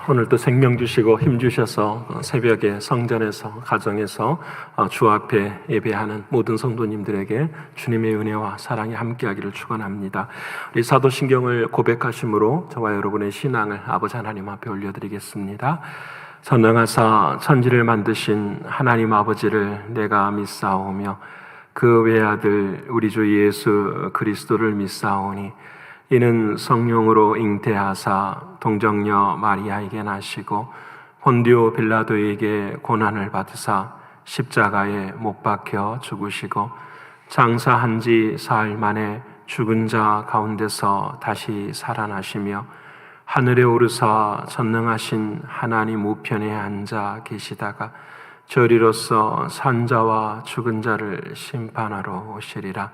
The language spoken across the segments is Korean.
오늘도 생명 주시고 힘 주셔서 새벽에 성전에서 가정에서 주 앞에 예배하는 모든 성도님들에게 주님의 은혜와 사랑이 함께하기를 축원합니다. 우리 사도신경을 고백하심으로 저와 여러분의 신앙을 아버지 하나님 앞에 올려드리겠습니다. 전능하사 천지를 만드신 하나님 아버지를 내가 믿사오며 그 외아들 우리 주 예수 그리스도를 믿사오니 이는 성령으로 잉태하사 동정녀 마리아에게 나시고 본디오 빌라도에게 고난을 받으사 십자가에 못 박혀 죽으시고 장사한 지 사흘 만에 죽은 자 가운데서 다시 살아나시며 하늘에 오르사 전능하신 하나님 우편에 앉아 계시다가 저리로서 산자와 죽은 자를 심판하러 오시리라.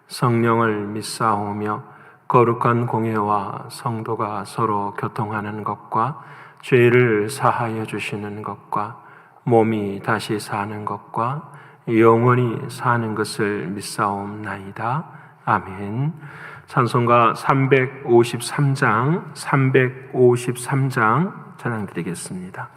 성령을 믿사오며 거룩한 공회와 성도가 서로 교통하는 것과 죄를 사하여 주시는 것과 몸이 다시 사는 것과 영원히 사는 것을 믿사옵나이다. 아멘. 찬송가 353장 찬양 드리겠습니다.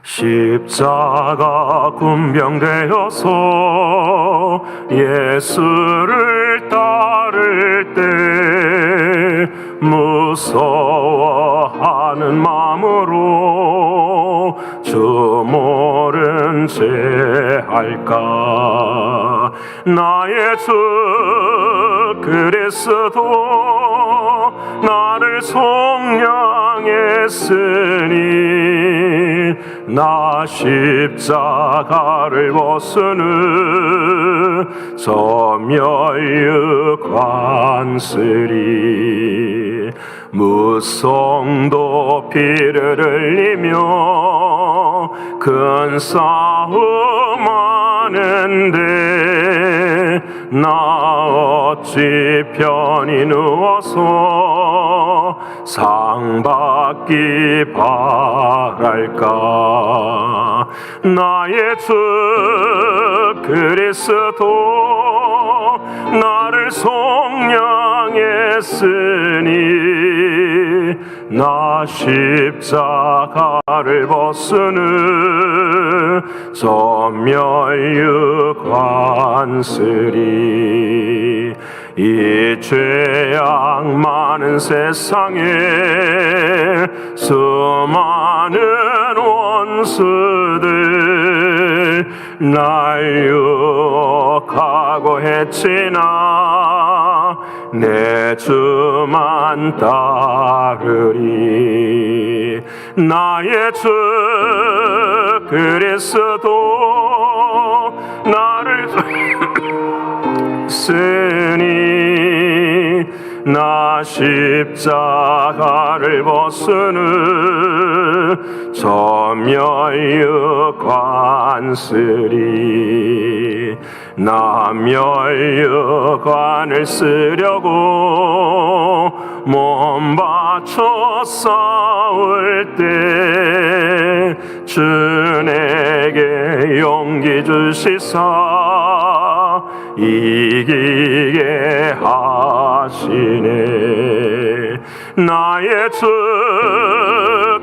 십자가 군병되어서 예수를 따를 때 무서워하는 마음으로 주 모른 채 할까. 나의 주 그리스도 나를 속량했으니 나 십자가를 벗으는 소멸유관쓰리. 무성도 피를 흘리며 큰 싸움하는데 나 어찌 편히 누워서 상 받기 바랄까. 나의 주 그리스도 나를 속량했으니 나 십자가를 벗으는 소멸유관쓰리. 이 죄악 많은 세상에 수많은 원수들 날 유혹하고 했지나 내 주만 따르리. 나의 주 그리스도 나를 쓰니 나 십자가를 벗으는 소멸유관쓰리. 나 멸유관을 쓰려고 몸 바쳐 싸울 때 주 내게 용기 주시사 이기게 하시네. 나의 주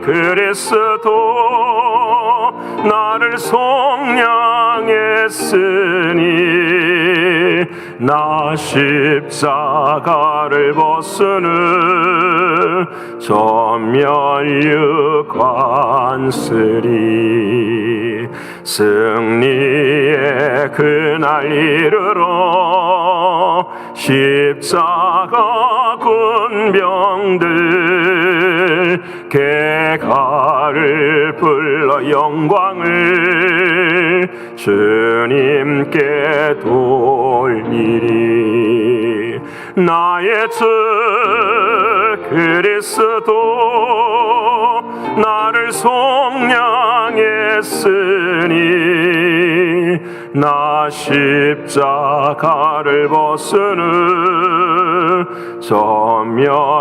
그리스도 나를 속량했으니 나 십자가를 벗으는 소멸유관쓰리. 승리의 그날 이르러 십자가 군병들 개가를 불러 영광을 주님께 돌리리. 나의 주 그리스도 나를 속량했으니 나 십자가를 벗으는 저멸류관쓰리.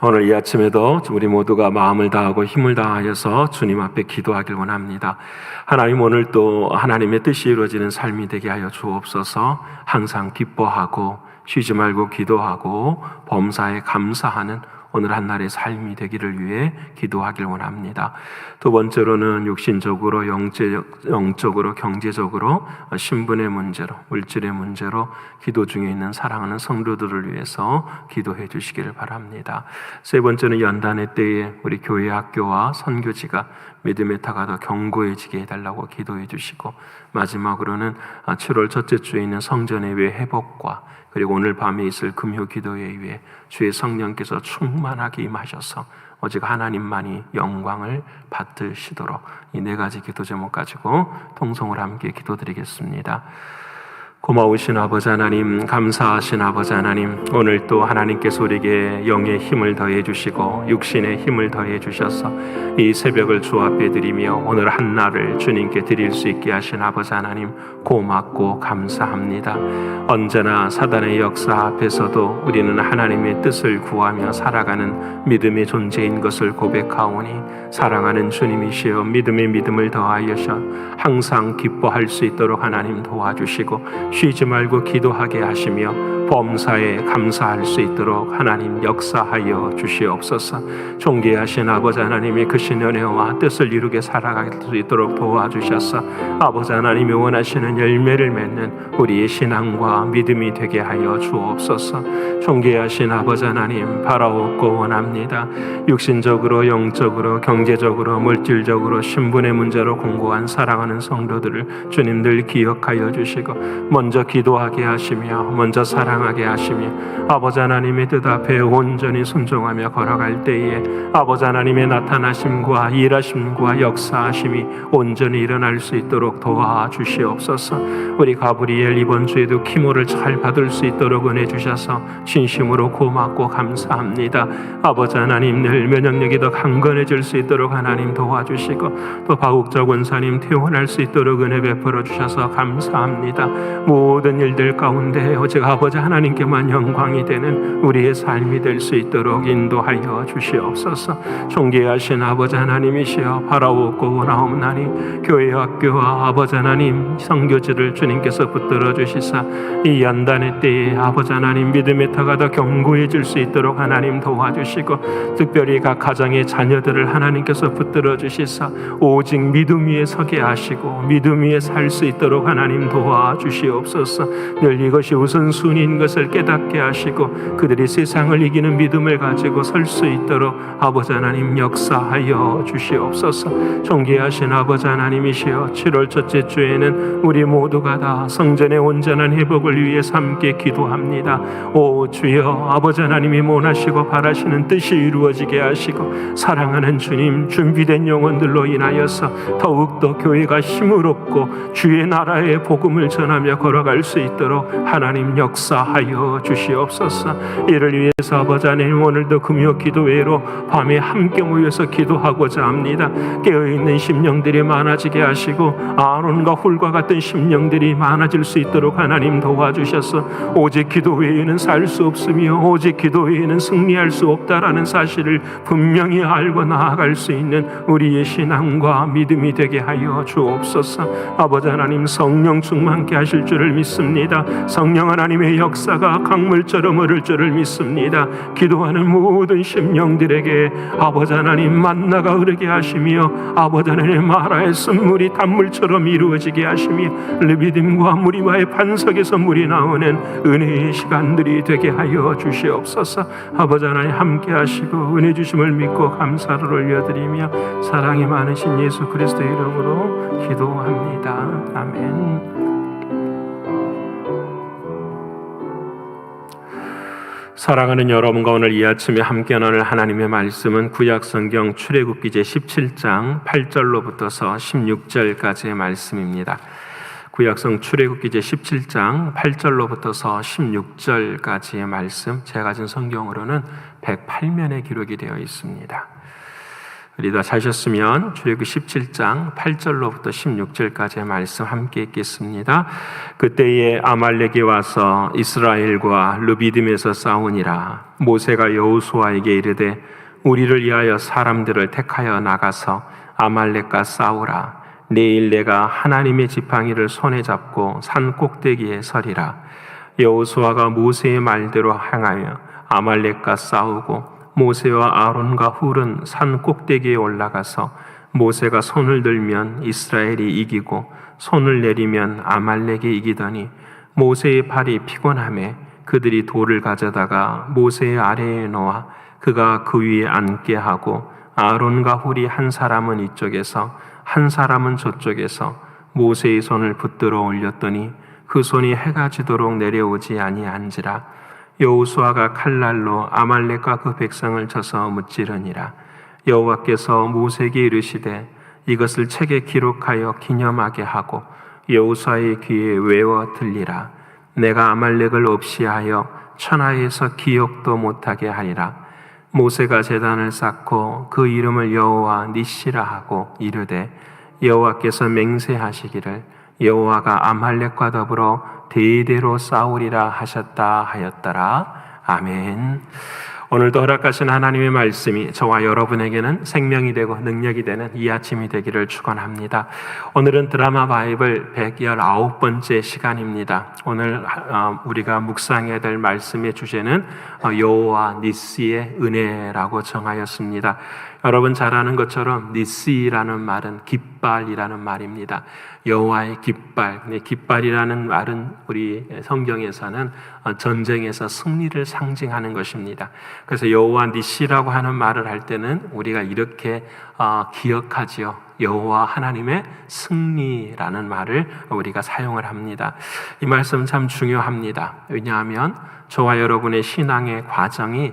오늘 이 아침에도 우리 모두가 마음을 다하고 힘을 다하여서 주님 앞에 기도하길 원합니다. 하나님, 오늘 또 하나님의 뜻이 이루어지는 삶이 되게 하여 주옵소서. 항상 기뻐하고 쉬지 말고 기도하고 범사에 감사하는 오늘 한날의 삶이 되기를 위해 기도하길 원합니다. 두 번째로는 육신적으로, 영적으로, 경제적으로, 신분의 문제로, 물질의 문제로 기도 중에 있는 사랑하는 성도들을 위해서 기도해 주시기를 바랍니다. 세 번째는 연단의 때에 우리 교회, 학교와 선교지가 믿음의 터가 더 견고해지게 해달라고 기도해 주시고, 마지막으로는 7월 첫째 주에 있는 성전예배 회복과 그리고 오늘 밤에 있을 금요 기도회에 주의 성령께서 충만하게 임하셔서 오직 하나님만이 영광을 받으시도록 이 네 가지 기도 제목 가지고 통성을 함께 기도드리겠습니다. 고마우신 아버지 하나님, 감사하신 아버지 하나님, 오늘 또 하나님께서 우리에게 영의 힘을 더해 주시고 육신의 힘을 더해 주셔서 이 새벽을 주 앞에 드리며 오늘 한날을 주님께 드릴 수 있게 하신 아버지 하나님, 고맙고 감사합니다. 언제나 사단의 역사 앞에서도 우리는 하나님의 뜻을 구하며 살아가는 믿음의 존재인 것을 고백하오니, 사랑하는 주님이시여 믿음의 믿음을 더하여서 항상 기뻐할 수 있도록 하나님 도와주시고, 쉬지 말고 기도하게 하시며 범사에 감사할 수 있도록 하나님 역사하여 주시옵소서. 존귀하신 아버지 하나님의 크신 은혜와 뜻을 이루게 살아갈 수 있도록 도와주셔서 아버지 하나님이 원하시는 열매를 맺는 우리의 신앙과 믿음이 되게 하여 주옵소서. 존귀하신 아버지 하나님, 바라옵고 원합니다. 육신적으로, 영적으로, 경제적으로, 물질적으로, 신분의 문제로 공고한 사랑하는 성도들을 주님들 기억하여 주시고 먼저 기도하게 하시며 먼저 사랑하게 하시며 아버지 하나님의 뜻 앞에 온전히 순종하며 걸어갈 때에 아버지 하나님의 나타나심과 일하심과 역사하심이 온전히 일어날 수 있도록 도와주시옵소서. 우리 가브리엘 이번 주에도 키모를 잘 받을 수 있도록 은혜 주셔서 진심으로 고맙고 감사합니다. 아버지 하나님, 늘 면역력이 더 강건해질 수 있도록 하나님 도와주시고 또 박욱자 권사님 퇴원할 수 있도록 은혜 베풀어 주셔서 감사합니다. 모든 일들 가운데 오직 아버지 하나님께만 영광이 되는 우리의 삶이 될 수 있도록 인도하여 주시옵소서. 존귀하신 아버지 하나님이시여 바라옵고 원하옵나니 교회, 학교와 아버지 하나님 선교지를 주님께서 붙들어 주시사 이 연단의 때에 아버지 하나님 믿음의 터가 더 견고해질 수 있도록 하나님 도와주시고, 특별히 각 가정의 자녀들을 하나님께서 붙들어 주시사 오직 믿음 위에 서게 하시고 믿음 위에 살 수 있도록 하나님 도와주시옵소서. 늘 이것이 우선순위인 것을 깨닫게 하시고 그들이 세상을 이기는 믿음을 가지고 설 수 있도록 아버지 하나님 역사하여 주시옵소서. 존귀하신 아버지 하나님이시여 7월 첫째 주에는 우리 모두가 다 성전의 온전한 회복을 위해서 함께 기도합니다. 오 주여, 아버지 하나님이 원하시고 바라시는 뜻이 이루어지게 하시고 사랑하는 주님, 준비된 영혼들로 인하여서 더욱더 교회가 힘을 얻고 주의 나라의 복음을 전하며 걸어갈 수 있도록 하나님 역사하여 주시옵소서. 이를 위해서 아버지 하나님 오늘도 금요 기도회로 밤에 함께 모여서 기도하고자 합니다. 깨어있는 심령들이 많아지게 하시고 아론과 훌과 같은 심령들이 많아질 수 있도록 하나님 도와주셔서 오직 기도 외에는 살 수 없으며 오직 기도 외에는 승리할 수 없다라는 사실을 분명히 알고 나아갈 수 있는 우리의 신앙과 믿음이 되게 하여 주옵소서. 아버지 하나님, 성령 충만케 하실 줄을 믿습니다. 성령 하나님의 역사가 강물처럼 흐를 줄을 믿습니다. 기도하는 모든 심령들에게 아버지 하나님 만나가 흐르게 하시며 아버지 하나님 마라의 쓴물이 단물처럼 이루어지게 하시며 르비딤과 무리와의 반석에서 물이 나오는 은혜의 시간들이 되게 하여 주시옵소서. 아버지 하나님 함께 하시고 은혜 주심을 믿고 감사를 올려드리며 사랑이 많으신 예수 그리스도의 이름으로 기도합니다. 아멘. 사랑하는 여러분과 오늘 이 아침에 함께 나눌 하나님의 말씀은 구약성경 출애굽기 제 17장 8절로부터서 16절까지의 말씀입니다. 구약성 출애굽기 제 17장 8절로부터서 16절까지의 말씀, 제가 가진 성경으로는 108면에 기록이 되어 있습니다. 우리 다 자셨으면 출애굽기 17장 8절로부터 16절까지의 말씀 함께 읽겠습니다. 그때에 아말렉이 와서 이스라엘과 르비딤에서 싸우니라. 모세가 여호수아에게 이르되 우리를 위하여 사람들을 택하여 나가서 아말렉과 싸우라. 내일 내가 하나님의 지팡이를 손에 잡고 산 꼭대기에 서리라. 여호수아가 모세의 말대로 행하여 아말렉과 싸우고 모세와 아론과 훌은 산 꼭대기에 올라가서 모세가 손을 들면 이스라엘이 이기고 손을 내리면 아말렉이 이기더니 모세의 팔이 피곤하매 그들이 돌을 가져다가 모세의 아래에 놓아 그가 그 위에 앉게 하고 아론과 훌이 한 사람은 이쪽에서 한 사람은 저쪽에서 모세의 손을 붙들어 올렸더니 그 손이 해가 지도록 내려오지 아니한지라. 여호수아가 칼날로 아말렉과 그 백성을 쳐서 무찌르니라. 여호와께서 모세에게 이르시되 이것을 책에 기록하여 기념하게 하고 여호수아의 귀에 외워 들리라. 내가 아말렉을 없이하여 천하에서 기억도 못하게 하리라. 모세가 제단을 쌓고 그 이름을 여호와 니시라 하고 이르되 여호와께서 맹세하시기를 여호와가 아말렉과 더불어 대대로 싸우리라 하셨다 하였더라. 아멘. 오늘도 허락하신 하나님의 말씀이 저와 여러분에게는 생명이 되고 능력이 되는 이 아침이 되기를 축원합니다. 오늘은 드라마 바이블 119번째 시간입니다. 오늘 우리가 묵상해야 될 말씀의 주제는 여호와 니시의 은혜라고 정하였습니다. 여러분 잘 아는 것처럼 니시라는 말은 깃발이라는 말입니다. 여호와의 깃발, 깃발이라는 말은 우리 성경에서는 전쟁에서 승리를 상징하는 것입니다. 그래서 여호와 니시라고 하는 말을 할 때는 우리가 이렇게 기억하지요. 여호와 하나님의 승리라는 말을 우리가 사용을 합니다. 이 말씀 참 중요합니다. 왜냐하면 저와 여러분의 신앙의 과정이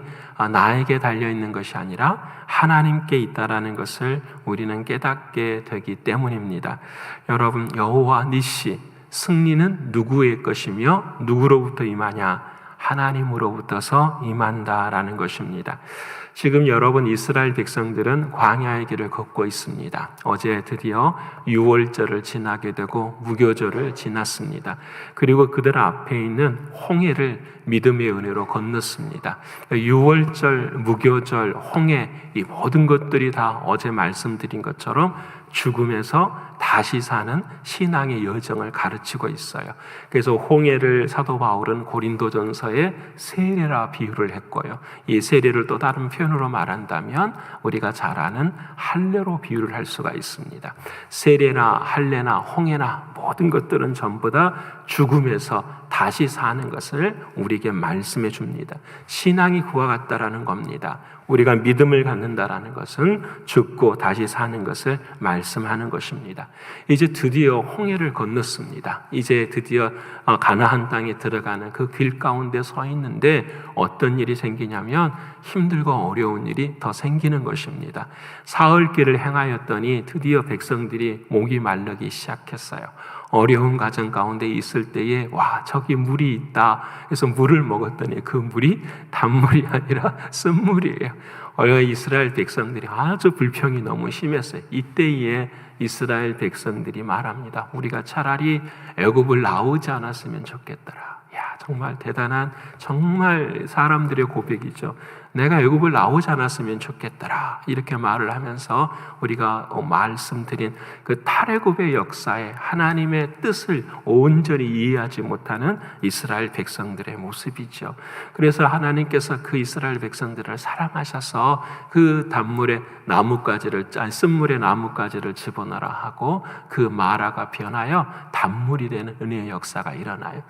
나에게 달려있는 것이 아니라 하나님께 있다라는 것을 우리는 깨닫게 되기 때문입니다. 여러분, 여호와 니시, 승리는 누구의 것이며 누구로부터 임하냐? 하나님으로부터서 임한다라는 것입니다. 지금 여러분 이스라엘 백성들은 광야의 길을 걷고 있습니다. 어제 드디어 유월절을 지나게 되고 무교절을 지났습니다. 그리고 그들 앞에 있는 홍해를 믿음의 은혜로 건넜습니다. 유월절, 무교절, 홍해 이 모든 것들이 다 어제 말씀드린 것처럼 죽음에서 다시 사는 신앙의 여정을 가르치고 있어요. 그래서 홍해를 사도 바울은 고린도전서에 세례라 비유를 했고요. 이 세례를 또 다른 표현으로 말한다면 우리가 잘 아는 할례로 비유를 할 수가 있습니다. 세례나 할례나 홍해나 모든 것들은 전부 다 죽음에서 다시 사는 것을 우리에게 말씀해 줍니다. 신앙이 그와 같다라는 겁니다. 우리가 믿음을 갖는다라는 것은 죽고 다시 사는 것을 말씀하는 것입니다. 이제 드디어 홍해를 건넜습니다. 이제 드디어 가나안 땅에 들어가는 그 길 가운데 서 있는데 어떤 일이 생기냐면 힘들고 어려운 일이 더 생기는 것입니다. 사흘길을 행하였더니 드디어 백성들이 목이 마르기 시작했어요. 어려운 가정 가운데 있을 때에 와 저기 물이 있다 그래서 물을 먹었더니 그 물이 단물이 아니라 쓴물이에요. 이스라엘 백성들이 아주 불평이 너무 심했어요. 이때에 이스라엘 백성들이 말합니다. 우리가 차라리 애굽을 나오지 않았으면 좋겠더라. 야 정말 대단한 정말 사람들의 고백이죠. 내가 애굽을 나오지 않았으면 좋겠더라 이렇게 말을 하면서 우리가 말씀드린 그 탈애굽의 역사에 하나님의 뜻을 온전히 이해하지 못하는 이스라엘 백성들의 모습이죠. 그래서 하나님께서 그 이스라엘 백성들을 사랑하셔서 그 단물에 나뭇가지를 쓴물에 나뭇가지를 집어넣으라 하고 그 마라가 변하여 단물이 되는 은혜의 역사가 일어나요.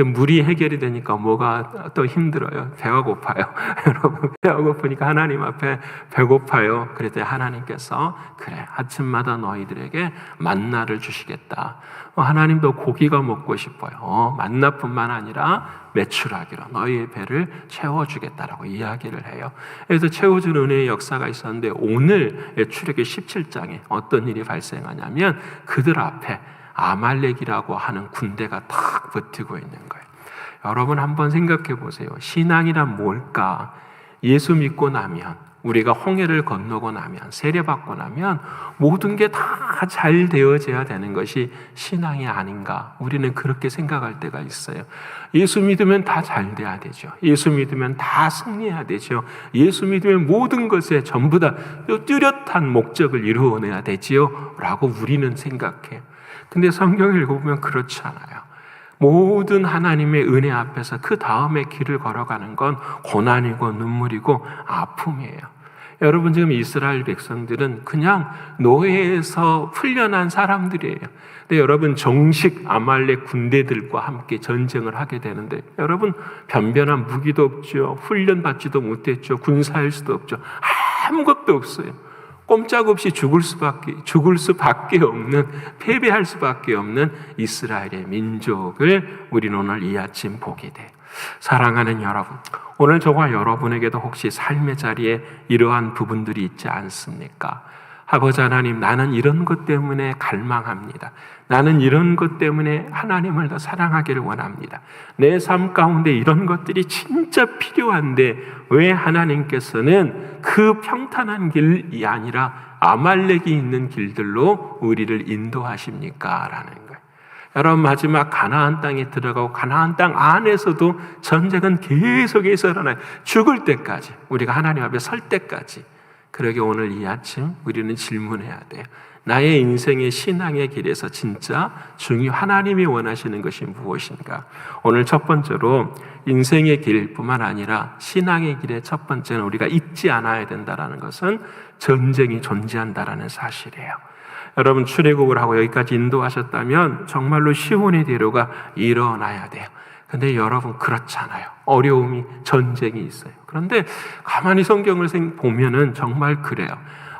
물이 해결이 되니까 뭐가 또 힘들어요? 배가 고파요. 여러분 배가 고프니까 하나님 앞에 배고파요. 그랬더니 하나님께서 그래 아침마다 너희들에게 만나를 주시겠다. 하나님도 고기가 먹고 싶어요. 만나뿐만 아니라 매출하기로 너희의 배를 채워주겠다라고 이야기를 해요. 그래서 채워주는 은혜의 역사가 있었는데 오늘 출애굽기 17장에 어떤 일이 발생하냐면 그들 앞에 아말렉이라고 하는 군대가 딱 버티고 있는 거예요. 여러분 한번 생각해 보세요. 신앙이란 뭘까? 예수 믿고 나면 우리가 홍해를 건너고 나면, 세례받고 나면 모든 게 다 잘 되어져야 되는 것이 신앙이 아닌가, 우리는 그렇게 생각할 때가 있어요. 예수 믿으면 다 잘 돼야 되죠. 예수 믿으면 다 승리해야 되죠. 예수 믿으면 모든 것에 전부 다 뚜렷한 목적을 이루어내야 되지요 라고 우리는 생각해요. 근데 성경을 읽어보면 그렇지 않아요. 모든 하나님의 은혜 앞에서 그 다음에 길을 걸어가는 건 고난이고 눈물이고 아픔이에요. 여러분, 지금 이스라엘 백성들은 그냥 노예에서 풀려난 사람들이에요. 근데 여러분, 정식 아말렉 군대들과 함께 전쟁을 하게 되는데, 여러분, 변변한 무기도 없죠. 훈련받지도 못했죠. 군사할 수도 없죠. 아무것도 없어요. 꼼짝없이 죽을 수밖에 없는, 패배할 수밖에 없는 이스라엘의 민족을 우리는 오늘 이 아침 보게 돼요. 사랑하는 여러분, 오늘 저와 여러분에게도 혹시 삶의 자리에 이러한 부분들이 있지 않습니까? 아버지 하나님, 나는 이런 것 때문에 갈망합니다. 나는 이런 것 때문에 하나님을 더 사랑하기를 원합니다. 내 삶 가운데 이런 것들이 진짜 필요한데 왜 하나님께서는 그 평탄한 길이 아니라 아말렉이 있는 길들로 우리를 인도하십니까? 라는 거예요. 여러분, 마지막 가나안 땅에 들어가고 가나안 땅 안에서도 전쟁은 계속해서 일어나요. 죽을 때까지, 우리가 하나님 앞에 설 때까지. 그러게 오늘 이 아침 우리는 질문해야 돼요. 나의 인생의 신앙의 길에서 진짜 하나님이 원하시는 것이 무엇인가? 오늘 첫 번째로 인생의 길뿐만 아니라 신앙의 길의 첫 번째는 우리가 잊지 않아야 된다는 것은 전쟁이 존재한다는 사실이에요. 여러분, 출애굽을 하고 여기까지 인도하셨다면 정말로 시온의 대로가 일어나야 돼요. 근데 여러분, 그렇잖아요. 어려움이, 전쟁이 있어요. 그런데 가만히 성경을 보면은 정말 그래요.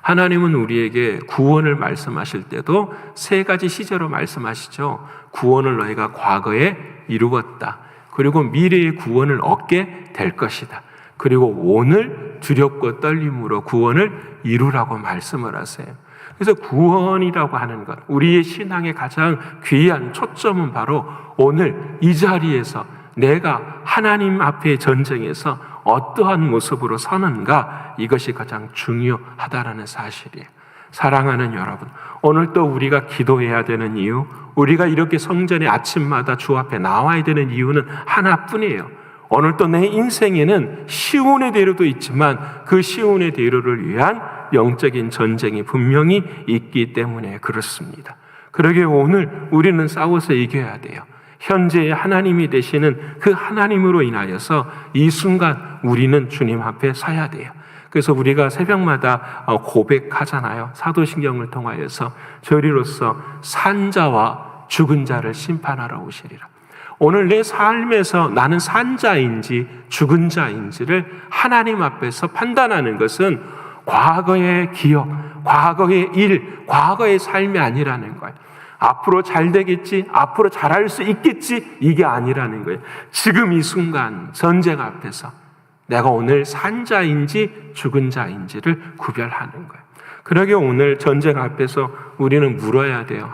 하나님은 우리에게 구원을 말씀하실 때도 세 가지 시제로 말씀하시죠. 구원을 너희가 과거에 이루었다. 그리고 미래의 구원을 얻게 될 것이다. 그리고 오늘 두렵고 떨림으로 구원을 이루라고 말씀을 하세요. 그래서 구원이라고 하는 것, 우리의 신앙의 가장 귀한 초점은 바로 오늘 이 자리에서 내가 하나님 앞의 전쟁에서 어떠한 모습으로 서는가, 이것이 가장 중요하다는 사실이에요. 사랑하는 여러분, 오늘 또 우리가 기도해야 되는 이유, 우리가 이렇게 성전의 아침마다 주 앞에 나와야 되는 이유는 하나뿐이에요. 오늘 또 내 인생에는 시온의 대로도 있지만 그 시온의 대로를 위한 영적인 전쟁이 분명히 있기 때문에 그렇습니다. 그러기에 오늘 우리는 싸워서 이겨야 돼요. 현재의 하나님이 되시는 그 하나님으로 인하여서 이 순간 우리는 주님 앞에 서야 돼요. 그래서 우리가 새벽마다 고백하잖아요. 사도신경을 통하여서 저리로서 산자와 죽은 자를 심판하러 오시리라. 오늘 내 삶에서 나는 산자인지 죽은 자인지를 하나님 앞에서 판단하는 것은 과거의 기억, 과거의 일, 과거의 삶이 아니라는 거예요. 앞으로 잘 되겠지, 앞으로 잘할 수 있겠지, 이게 아니라는 거예요. 지금 이 순간 전쟁 앞에서 내가 오늘 산자인지 죽은 자인지를 구별하는 거예요. 그러게 오늘 전쟁 앞에서 우리는 물어야 돼요.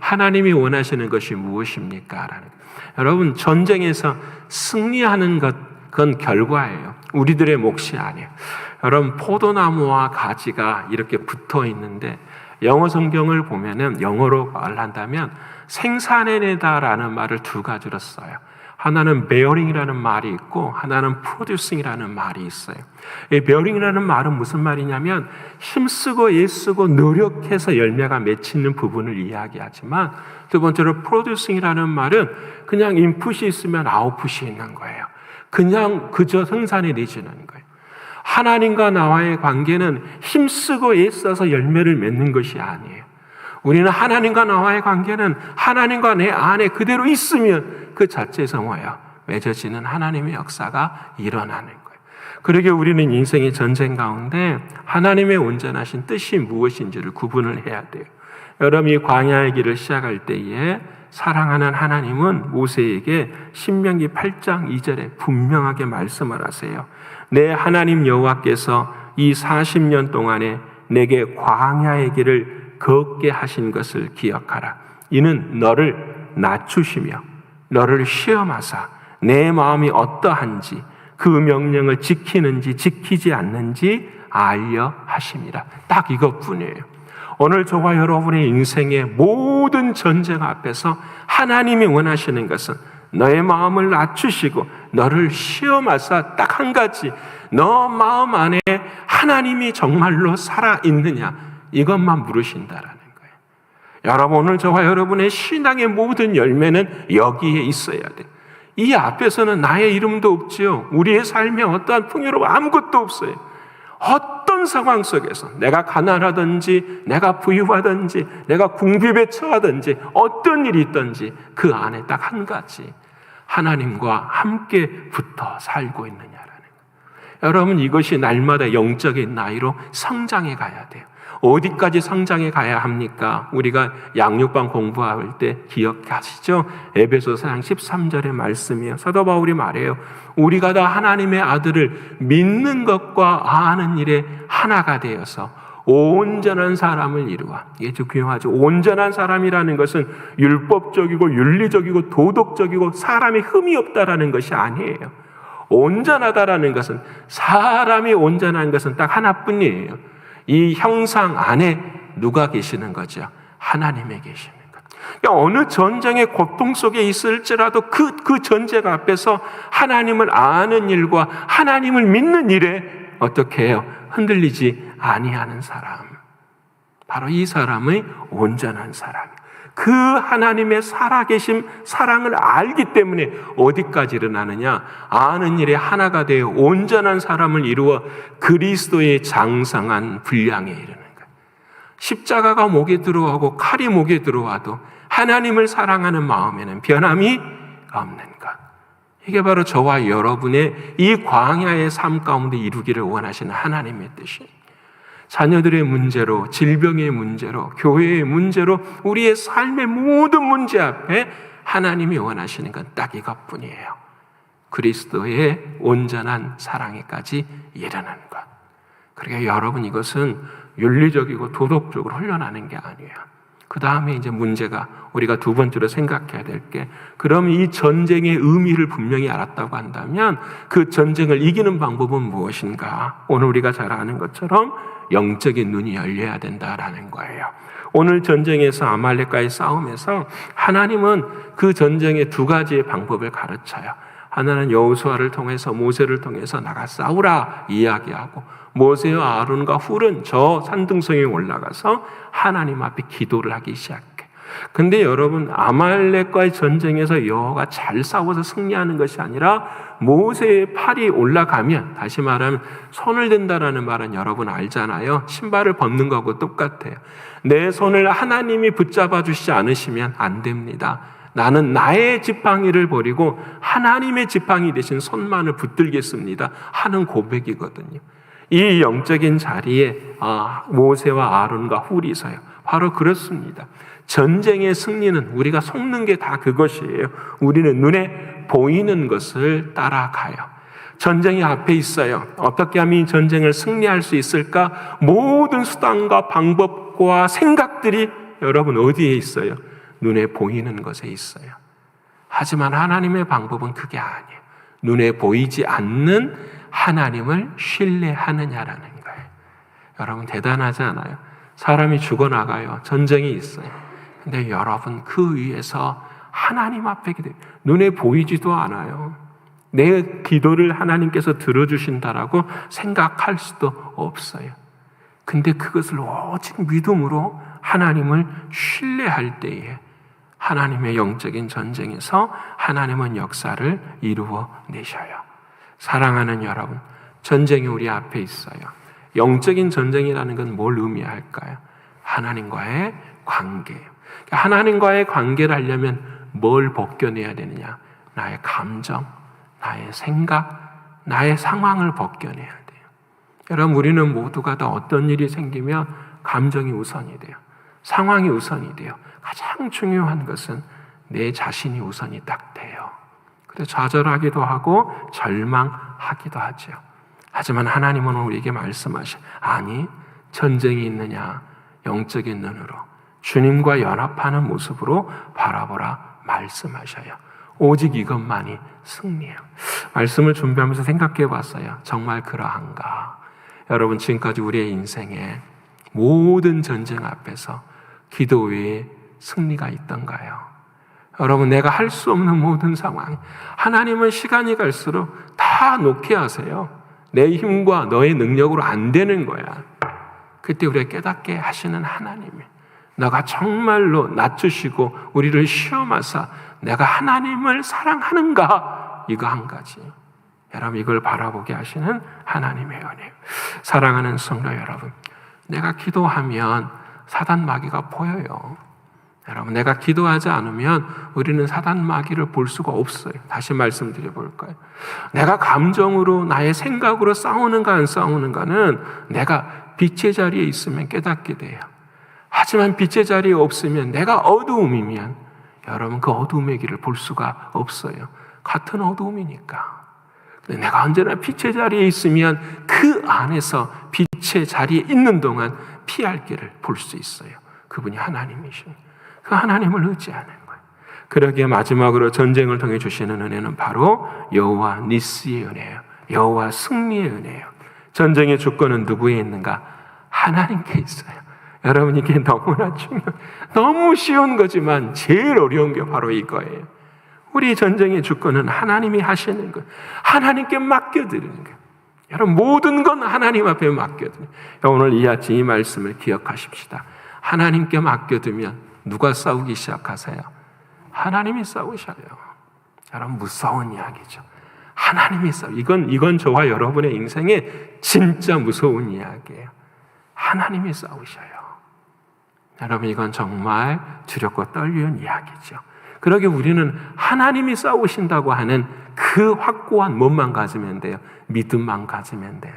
하나님이 원하시는 것이 무엇입니까? 라는 거예요. 여러분, 전쟁에서 승리하는 것, 그건 결과예요. 우리들의 몫이 아니에요. 여러분, 포도나무와 가지가 이렇게 붙어 있는데 영어 성경을 보면은 영어로 말한다면 생산해내다라는 말을 두 가지로 써요. 하나는 bearing이라는 말이 있고 하나는 producing이라는 말이 있어요. 이 bearing이라는 말은 무슨 말이냐면 힘쓰고 애쓰고 노력해서 열매가 맺히는 부분을 이야기하지만, 두 번째로 producing이라는 말은 그냥 인풋이 있으면 아웃풋이 있는 거예요. 그저 생산해내지는 거예요. 하나님과 나와의 관계는 힘쓰고 애써서 열매를 맺는 것이 아니에요. 우리는 하나님과 나와의 관계는 하나님과 내 안에 그대로 있으면 그 자체에서 뭐예요? 맺어지는 하나님의 역사가 일어나는 거예요. 그러게 우리는 인생의 전쟁 가운데 하나님의 온전하신 뜻이 무엇인지를 구분을 해야 돼요. 여러분이 광야의 길을 시작할 때에 사랑하는 하나님은 모세에게 신명기 8장 2절에 분명하게 말씀을 하세요. 내 하나님 여호와께서 이 40년 동안에 내게 광야의 길을 걷게 하신 것을 기억하라. 이는 너를 낮추시며 너를 시험하사 내 마음이 어떠한지 그 명령을 지키는지 지키지 않는지 알려 하심이라. 딱 이것뿐이에요. 오늘 저와 여러분의 인생의 모든 전쟁 앞에서 하나님이 원하시는 것은 너의 마음을 낮추시고 너를 시험하사 딱 한 가지, 너 마음 안에 하나님이 정말로 살아있느냐, 이것만 물으신다라는 거예요. 여러분, 오늘 저와 여러분의 신앙의 모든 열매는 여기에 있어야 돼요. 이 앞에서는 나의 이름도 없지요. 우리의 삶에 어떠한 풍요로움 아무것도 없어요. 어떤 상황 속에서 내가 가난하든지 내가 부유하든지 내가 궁핍에 처하든지 어떤 일이 있든지 그 안에 딱 한 가지, 하나님과 함께 붙어 살고 있느냐라는 거예요. 여러분, 이것이 날마다 영적인 나이로 성장해 가야 돼요. 어디까지 성장해 가야 합니까? 우리가 양육반 공부할 때 기억하시죠? 에베소서 13절의 말씀이에요. 사도 바울이 말해요. 우리가 다 하나님의 아들을 믿는 것과 아는 일에 하나가 되어서 온전한 사람을 이루어. 이게 좀 중요하죠. 온전한 사람이라는 것은 율법적이고 윤리적이고 도덕적이고 사람이 흠이 없다라는 것이 아니에요. 온전하다라는 것은, 사람이 온전한 것은 딱 하나뿐이에요. 이 형상 안에 누가 계시는 거죠? 하나님이 계시는 것. 그러니까 어느 전쟁의 고통 속에 있을지라도 그 전쟁 앞에서 하나님을 아는 일과 하나님을 믿는 일에 어떻게 해요? 흔들리지 아니하는 사람. 바로 이 사람의 온전한 사람. 그 하나님의 살아계심, 사랑을 알기 때문에 어디까지 일어나느냐? 아는 일에 하나가 되어 온전한 사람을 이루어 그리스도의 장성한 분량에 이르는 것. 십자가가 목에 들어오고 칼이 목에 들어와도 하나님을 사랑하는 마음에는 변함이 없는 것. 이게 바로 저와 여러분의 이 광야의 삶 가운데 이루기를 원하시는 하나님의 뜻입니다. 자녀들의 문제로, 질병의 문제로, 교회의 문제로, 우리의 삶의 모든 문제 앞에 하나님이 원하시는 건 딱 이것뿐이에요. 그리스도의 온전한 사랑에까지 이르는 것. 그러니까 여러분, 이것은 윤리적이고 도덕적으로 훈련하는 게 아니에요. 그 다음에 이제 문제가, 우리가 두 번째로 생각해야 될 게, 그럼 이 전쟁의 의미를 분명히 알았다고 한다면 그 전쟁을 이기는 방법은 무엇인가? 오늘 우리가 잘 아는 것처럼 영적인 눈이 열려야 된다라는 거예요. 오늘 전쟁에서, 아말렉과의 싸움에서 하나님은 그 전쟁의 두 가지의 방법을 가르쳐요. 하나는 여호수아를 통해서, 모세를 통해서 나가 싸우라 이야기하고, 모세와 아론과 훌은 저 산등성에 올라가서 하나님 앞에 기도를 하기 시작해. 근데 여러분, 아말렉과의 전쟁에서 여호와가 잘 싸워서 승리하는 것이 아니라 모세의 팔이 올라가면, 다시 말하면 손을 든다라는 말은 여러분 알잖아요. 신발을 벗는 거하고 똑같아요. 내 손을 하나님이 붙잡아 주시지 않으시면 안 됩니다. 나는 나의 지팡이를 버리고 하나님의 지팡이 대신 손만을 붙들겠습니다 하는 고백이거든요. 이 영적인 자리에 모세와 아론과 훌이 서요. 바로 그렇습니다. 전쟁의 승리는 우리가 속는 게 다 그것이에요. 우리는 눈에 보이는 것을 따라가요. 전쟁이 앞에 있어요. 어떻게 하면 이 전쟁을 승리할 수 있을까? 모든 수단과 방법과 생각들이 여러분 어디에 있어요? 눈에 보이는 것에 있어요. 하지만 하나님의 방법은 그게 아니에요. 눈에 보이지 않는 하나님을 신뢰하느냐라는 거예요. 여러분, 대단하지 않아요? 사람이 죽어나가요. 전쟁이 있어요. 근데 여러분, 그 위에서 하나님 앞에 눈에 보이지도 않아요. 내 기도를 하나님께서 들어주신다라고 생각할 수도 없어요. 근데 그것을 오직 믿음으로 하나님을 신뢰할 때에 하나님의 영적인 전쟁에서 하나님은 역사를 이루어 내셔요. 사랑하는 여러분, 전쟁이 우리 앞에 있어요. 영적인 전쟁이라는 건 뭘 의미할까요? 하나님과의 관계예요. 하나님과의 관계를 하려면 뭘 벗겨내야 되느냐? 나의 감정, 나의 생각, 나의 상황을 벗겨내야 돼요. 여러분, 우리는 모두가 다 어떤 일이 생기면 감정이 우선이 돼요. 상황이 우선이 돼요. 가장 중요한 것은 내 자신이 우선이 딱 돼요. 그래서 좌절하기도 하고 절망하기도 하죠. 하지만 하나님은 우리에게 말씀하셔. 아니, 전쟁이 있느냐? 영적인 눈으로 주님과 연합하는 모습으로 바라보라 말씀하셔요. 오직 이것만이 승리예요. 말씀을 준비하면서 생각해 봤어요. 정말 그러한가? 여러분, 지금까지 우리의 인생에 모든 전쟁 앞에서 기도 외에 승리가 있던가요? 여러분, 내가 할 수 없는 모든 상황, 하나님은 시간이 갈수록 다 놓게 하세요. 내 힘과 너의 능력으로 안 되는 거야. 그때 우리가 깨닫게 하시는 하나님이, 너가 정말로 낮추시고 우리를 시험하사 내가 하나님을 사랑하는가? 이거 한 가지. 여러분, 이걸 바라보게 하시는 하나님의 은혜. 사랑하는 성도 여러분, 내가 기도하면 사단 마귀가 보여요. 여러분, 내가 기도하지 않으면 우리는 사단 마귀를 볼 수가 없어요. 다시 말씀드려 볼까요? 내가 감정으로, 나의 생각으로 싸우는가 안 싸우는가는 내가 빛의 자리에 있으면 깨닫게 돼요. 하지만 빛의 자리에 없으면, 내가 어두움이면 여러분, 그 어두움의 길을 볼 수가 없어요. 같은 어두움이니까. 내가 언제나 빛의 자리에 있으면 그 안에서 빛의 자리에 있는 동안 피할 길을 볼 수 있어요. 그분이 하나님이십니다. 그 하나님을 의지하는 거예요. 그러기에 마지막으로 전쟁을 통해 주시는 은혜는 바로 여호와 니스의 은혜예요. 여호와 승리의 은혜예요. 전쟁의 주권은 누구에 있는가? 하나님께 있어요. 여러분, 이게 너무나 너무 쉬운 거지만 제일 어려운 게 바로 이거예요. 우리 전쟁의 주권은 하나님이 하시는 거예요. 하나님께 맡겨드리는 거예요. 여러분, 모든 건 하나님 앞에 맡겨드려요. 오늘 이 아침 이 말씀을 기억하십시다. 하나님께 맡겨두면 누가 싸우기 시작하세요? 하나님이 싸우셔요. 여러분, 무서운 이야기죠. 하나님이 이건 저와 여러분의 인생에 진짜 무서운 이야기예요. 하나님이 싸우셔요. 여러분, 이건 정말 두렵고 떨리는 이야기죠. 그러게 우리는 하나님이 싸우신다고 하는 그 확고한 몸만 가지면 돼요. 믿음만 가지면 돼요.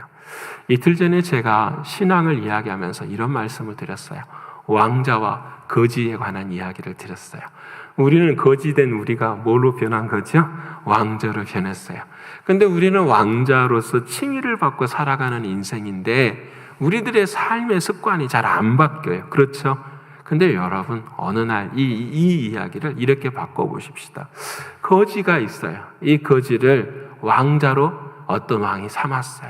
이틀 전에 제가 신앙을 이야기하면서 이런 말씀을 드렸어요. 왕자와 거지에 관한 이야기를 드렸어요. 우리는 거지된 우리가 뭘로 변한 거죠? 왕자로 변했어요. 근데 우리는 왕자로서 칭의를 받고 살아가는 인생인데 우리들의 삶의 습관이 잘 안 바뀌어요. 그렇죠? 근데 여러분, 어느 날 이 이야기를 이렇게 바꿔보십시다. 거지가 있어요. 이 거지를 왕자로 어떤 왕이 삼았어요.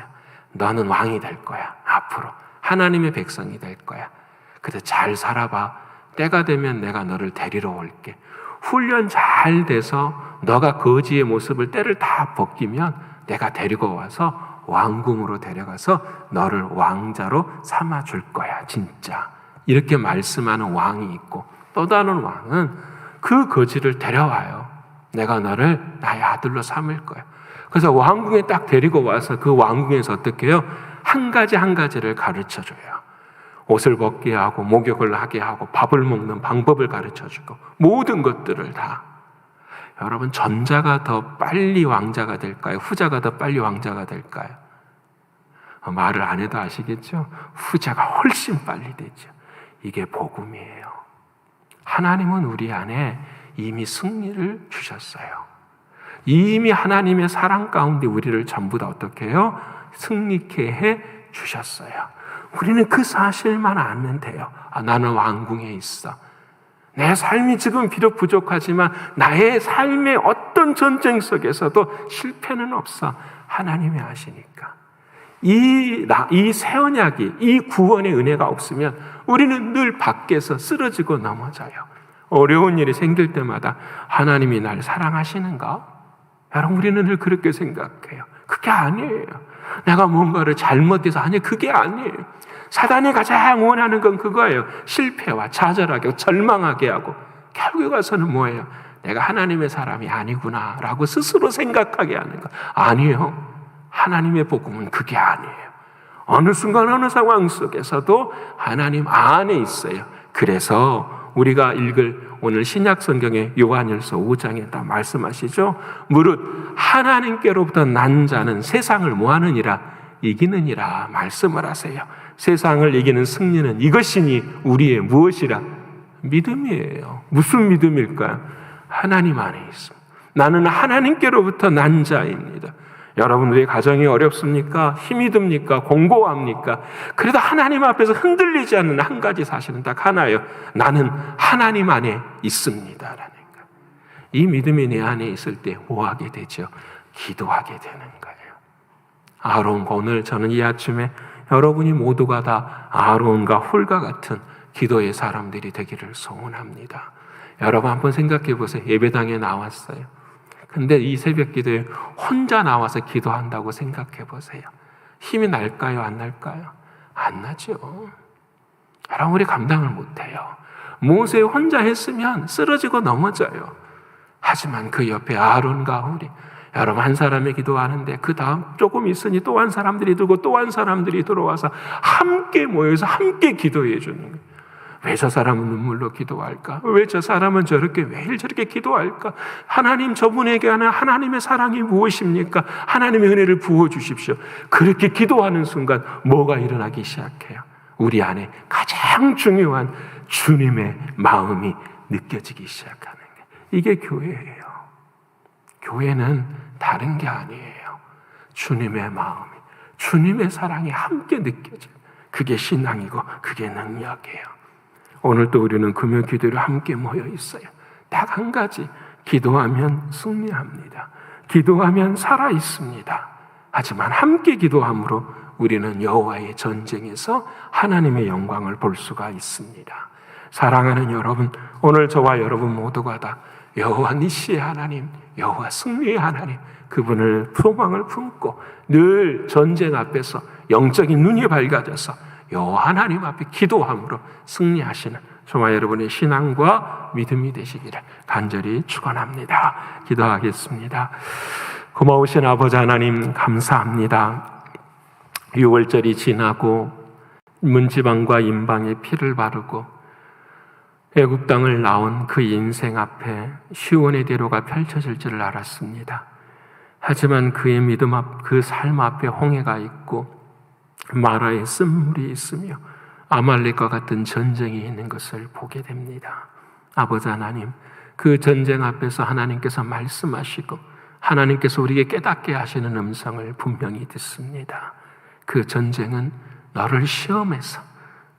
너는 왕이 될 거야. 앞으로 하나님의 백성이 될 거야. 그래, 잘 살아봐. 때가 되면 내가 너를 데리러 올게. 훈련 잘 돼서 너가 거지의 모습을 때를 다 벗기면 내가 데리고 와서 왕궁으로 데려가서 너를 왕자로 삼아줄 거야, 진짜. 이렇게 말씀하는 왕이 있고, 또 다른 왕은 그 거지를 데려와요. 내가 너를 나의 아들로 삼을 거야. 그래서 왕궁에 딱 데리고 와서 그 왕궁에서 어떻게 해요? 한 가지를 가르쳐줘요. 옷을 벗게 하고 목욕을 하게 하고 밥을 먹는 방법을 가르쳐주고 모든 것들을 다. 여러분, 전자가 더 빨리 왕자가 될까요? 후자가 더 빨리 왕자가 될까요? 말을 안 해도 아시겠죠? 후자가 훨씬 빨리 되죠. 이게 복음이에요. 하나님은 우리 안에 이미 승리를 주셨어요. 이미 하나님의 사랑 가운데 우리를 전부 다 어떻게 해요? 승리케 해 주셨어요. 우리는 그 사실만 알면 돼요. 나는 왕궁에 있어. 내 삶이 지금 비록 부족하지만 나의 삶의 어떤 전쟁 속에서도 실패는 없어. 하나님이 하시니까. 이 새 언약이, 이 구원의 은혜가 없으면 우리는 늘 밖에서 쓰러지고 넘어져요. 어려운 일이 생길 때마다 하나님이 날 사랑하시는가? 여러분, 우리는 늘 그렇게 생각해요. 그게 아니에요. 내가 뭔가를 잘못해서, 아니, 그게 아니에요. 사단이 가장 원하는 건 그거예요. 실패와 좌절하게 하고 절망하게 하고, 결국에 가서는 뭐예요? 내가 하나님의 사람이 아니구나 라고 스스로 생각하게 하는 거. 아니에요. 하나님의 복음은 그게 아니에요. 어느 순간 어느 상황 속에서도 하나님 안에 있어요. 그래서 우리가 읽을 오늘 신약 성경의 요한일서 5장에 다 말씀하시죠. 무릇 하나님께로부터 난 자는 세상을 뭐하느니라? 이기느니라 말씀을 하세요. 세상을 이기는 승리는 이것이니 우리의 무엇이라? 믿음이에요. 무슨 믿음일까요? 하나님 안에 있습니다. 나는 하나님께로부터 난 자입니다. 여러분, 우리 가정이 어렵습니까? 힘이 듭니까? 공고합니까? 그래도 하나님 앞에서 흔들리지 않는 한 가지 사실은 딱 하나예요. 나는 하나님 안에 있습니다. 라는 거. 이 믿음이 내 안에 있을 때 뭐 하게 되죠? 기도하게 되는 거예요. 아론과 오늘 저는 이 아침에 여러분이 모두가 다 아론과 홀과 같은 기도의 사람들이 되기를 소원합니다. 여러분 한번 생각해 보세요. 예배당에 나왔어요. 근데 이 새벽 기도에 혼자 나와서 기도한다고 생각해 보세요. 힘이 날까요? 안 날까요? 안 나죠. 여러분 우리 감당을 못해요. 모세 혼자 했으면 쓰러지고 넘어져요. 하지만 그 옆에 아론과 홀이, 여러분 한 사람이 기도하는데 그 다음 조금 있으니 또 한 사람들이 들고 또 한 사람들이 들어와서 함께 모여서 함께 기도해 주는 거예요. 왜 저 사람은 눈물로 기도할까? 왜 저 사람은 저렇게 매일 저렇게 기도할까? 하나님, 저분에게 하는 하나님의 사랑이 무엇입니까? 하나님의 은혜를 부어주십시오. 그렇게 기도하는 순간 뭐가 일어나기 시작해요? 우리 안에 가장 중요한 주님의 마음이 느껴지기 시작하는 거예요. 이게 교회예요. 교회는 다른 게 아니에요. 주님의 마음이, 주님의 사랑이 함께 느껴져요. 그게 신앙이고 그게 능력이에요. 오늘도 우리는 금요 기도를 함께 모여 있어요. 딱 한 가지, 기도하면 승리합니다. 기도하면 살아 있습니다. 하지만 함께 기도함으로 우리는 여호와의 전쟁에서 하나님의 영광을 볼 수가 있습니다. 사랑하는 여러분, 오늘 저와 여러분 모두가 다 여호와 니시의 하나님, 여호와 승리의 하나님, 그분을 소망을 품고 늘 전쟁 앞에서 영적인 눈이 밝아져서 여호와 하나님 앞에 기도함으로 승리하시는 저와 여러분의 신앙과 믿음이 되시기를 간절히 축원합니다. 기도하겠습니다. 고마우신 아버지 하나님 감사합니다. 6월절이 지나고 문지방과 임방에 피를 바르고 애국 땅을 나온 그 인생 앞에 시온의 대로가 펼쳐질 줄을 알았습니다. 하지만 그의 믿음 앞, 그 삶 앞에 홍해가 있고 마라의 쓴물이 있으며 아말렉과 같은 전쟁이 있는 것을 보게 됩니다. 아버지 하나님, 그 전쟁 앞에서 하나님께서 말씀하시고 하나님께서 우리에게 깨닫게 하시는 음성을 분명히 듣습니다. 그 전쟁은 너를 시험해서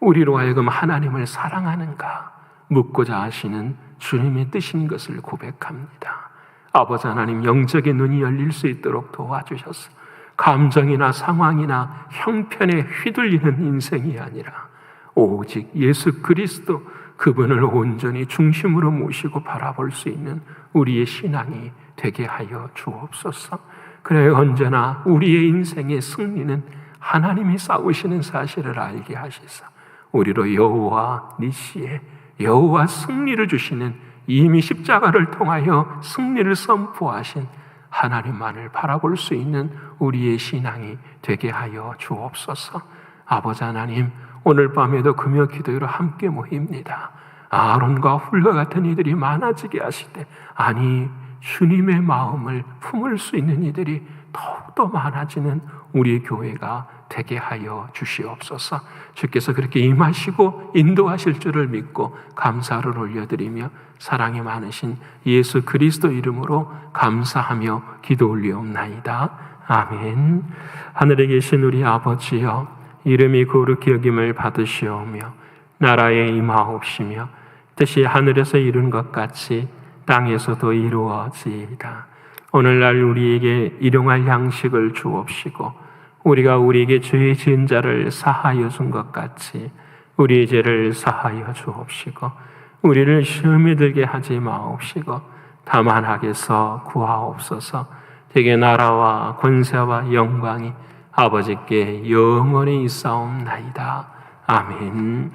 우리로 하여금 하나님을 사랑하는가 묻고자 하시는 주님의 뜻인 것을 고백합니다. 아버지 하나님, 영적인 눈이 열릴 수 있도록 도와주셔서 감정이나 상황이나 형편에 휘둘리는 인생이 아니라 오직 예수 그리스도 그분을 온전히 중심으로 모시고 바라볼 수 있는 우리의 신앙이 되게 하여 주옵소서. 그래 언제나 우리의 인생의 승리는 하나님이 싸우시는 사실을 알게 하시사 우리로 여호와 니시의 여호와 승리를 주시는, 이미 십자가를 통하여 승리를 선포하신 하나님만을 바라볼 수 있는 우리의 신앙이 되게 하여 주옵소서. 아버지 하나님, 오늘 밤에도 금요 기도회로 함께 모입니다. 아론과 훌과 같은 이들이 많아지게 하시되, 아니 주님의 마음을 품을 수 있는 이들이 더욱더 많아지는 우리의 교회가 되게 하여 주시옵소서. 주께서 그렇게 임하시고 인도하실 줄을 믿고 감사를 올려드리며 사랑이 많으신 예수 그리스도 이름으로 감사하며 기도 올리옵나이다. 아멘. 하늘에 계신 우리 아버지여, 이름이 거룩히 여김을 받으시오며 나라에 임하옵시며 뜻이 하늘에서 이룬 것 같이 땅에서도 이루어지이다. 오늘날 우리에게 일용할 양식을 주옵시고 우리가 우리에게 죄 지은 자를 사하여 준 것 같이 우리의 죄를 사하여 주옵시고 우리를 시험에 들게 하지 마옵시고 다만 악에서 구하옵소서. 되게 나라와 권세와 영광이 아버지께 영원히 있사옵나이다. 아멘.